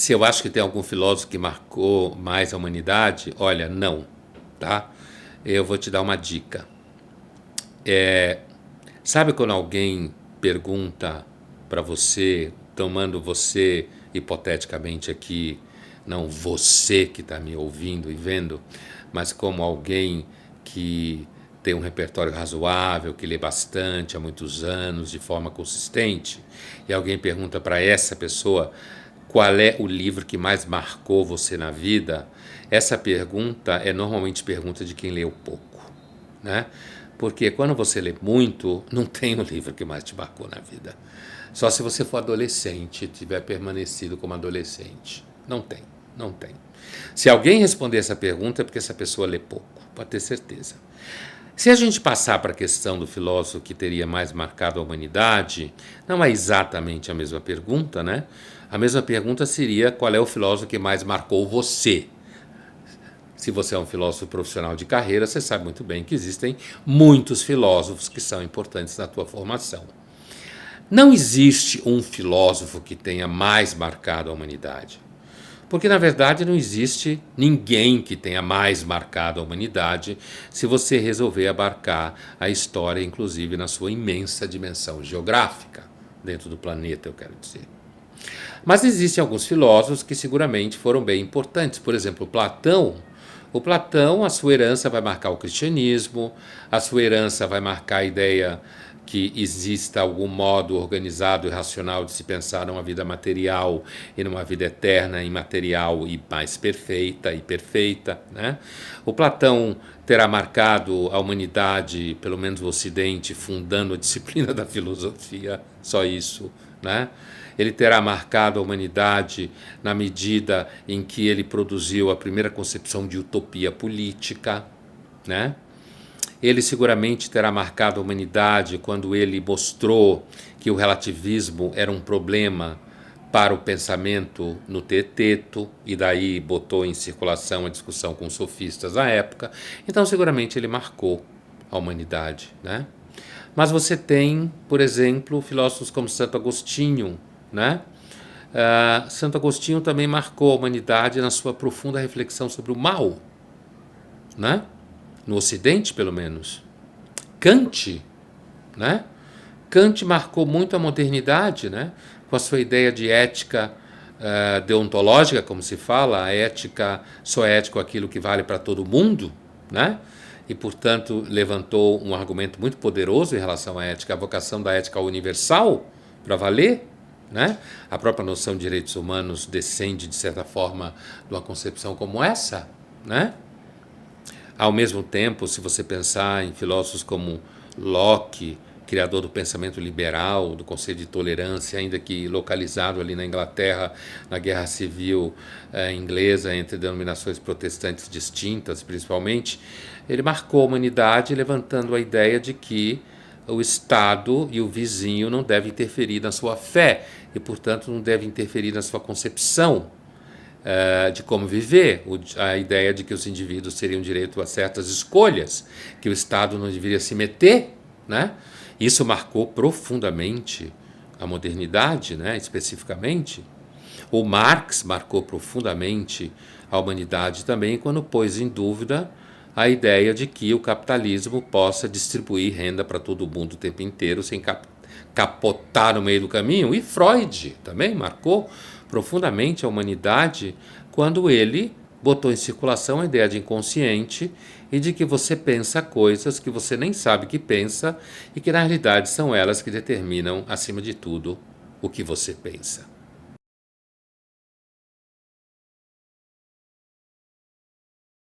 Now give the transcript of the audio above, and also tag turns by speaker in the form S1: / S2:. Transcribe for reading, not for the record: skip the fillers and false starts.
S1: Se eu acho que tem algum filósofo que marcou mais a humanidade, olha, não, tá? Eu vou te dar uma dica. Sabe quando alguém pergunta para você, tomando você hipoteticamente aqui, não você que está me ouvindo e vendo, mas como alguém que tem um repertório razoável, que lê bastante há muitos anos, de forma consistente, e alguém pergunta para essa pessoa qual é o livro que mais marcou você na vida, essa pergunta é normalmente pergunta de quem leu pouco, né? Porque quando você lê muito, não tem um livro que mais te marcou na vida. Só se você for adolescente, tiver permanecido como adolescente. Não tem, não tem. Se alguém responder essa pergunta é porque essa pessoa lê pouco, pode ter certeza. Se a gente passar para a questão do filósofo que teria mais marcado a humanidade, não é exatamente a mesma pergunta, né? A mesma pergunta seria qual é o filósofo que mais marcou você. Se você é um filósofo profissional de carreira, você sabe muito bem que existem muitos filósofos que são importantes na tua formação. Não existe um filósofo que tenha mais marcado a humanidade. Porque, na verdade, não existe ninguém que tenha mais marcado a humanidade se você resolver abarcar a história, inclusive na sua imensa dimensão geográfica, dentro do planeta, eu quero dizer. Mas existem alguns filósofos que seguramente foram bem importantes. Por exemplo, Platão. O Platão, a sua herança vai marcar o cristianismo, a sua herança vai marcar a ideia que exista algum modo organizado e racional de se pensar numa vida material e numa vida eterna, imaterial e mais perfeita, né? O Platão terá marcado a humanidade, pelo menos o Ocidente, fundando a disciplina da filosofia, só isso, né? Ele terá marcado a humanidade na medida em que ele produziu a primeira concepção de utopia política, né? Ele seguramente terá marcado a humanidade quando ele mostrou que o relativismo era um problema para o pensamento no teteto, e daí botou em circulação a discussão com os sofistas da época. Então, seguramente ele marcou a humanidade, né? Mas você tem, por exemplo, filósofos como Santo Agostinho, né? Santo Agostinho também marcou a humanidade na sua profunda reflexão sobre o mal, né? No Ocidente, pelo menos. Kant, né? Kant marcou muito a modernidade, né? Com a sua ideia de ética deontológica, como se fala, a ética, só é ético aquilo que vale para todo mundo, né? E, portanto, levantou um argumento muito poderoso em relação à ética, a vocação da ética universal, para valer, né? A própria noção de direitos humanos descende, de certa forma, de uma concepção como essa, né? Ao mesmo tempo, se você pensar em filósofos como Locke, criador do pensamento liberal, do conceito de tolerância, ainda que localizado ali na Inglaterra, na Guerra Civil inglesa, entre denominações protestantes distintas, principalmente, ele marcou a humanidade levantando a ideia de que o Estado e o vizinho não devem interferir na sua fé e, portanto, não devem interferir na sua concepção de como viver, a ideia de que os indivíduos teriam direito a certas escolhas, que o Estado não deveria se meter, né? Isso marcou profundamente a modernidade, né? Especificamente. O Marx marcou profundamente a humanidade também quando pôs em dúvida a ideia de que o capitalismo possa distribuir renda para todo mundo o tempo inteiro sem capotar no meio do caminho. E Freud também marcou profundamente a humanidade quando ele botou em circulação a ideia de inconsciente e de que você pensa coisas que você nem sabe que pensa e que na realidade são elas que determinam, acima de tudo, o que você pensa.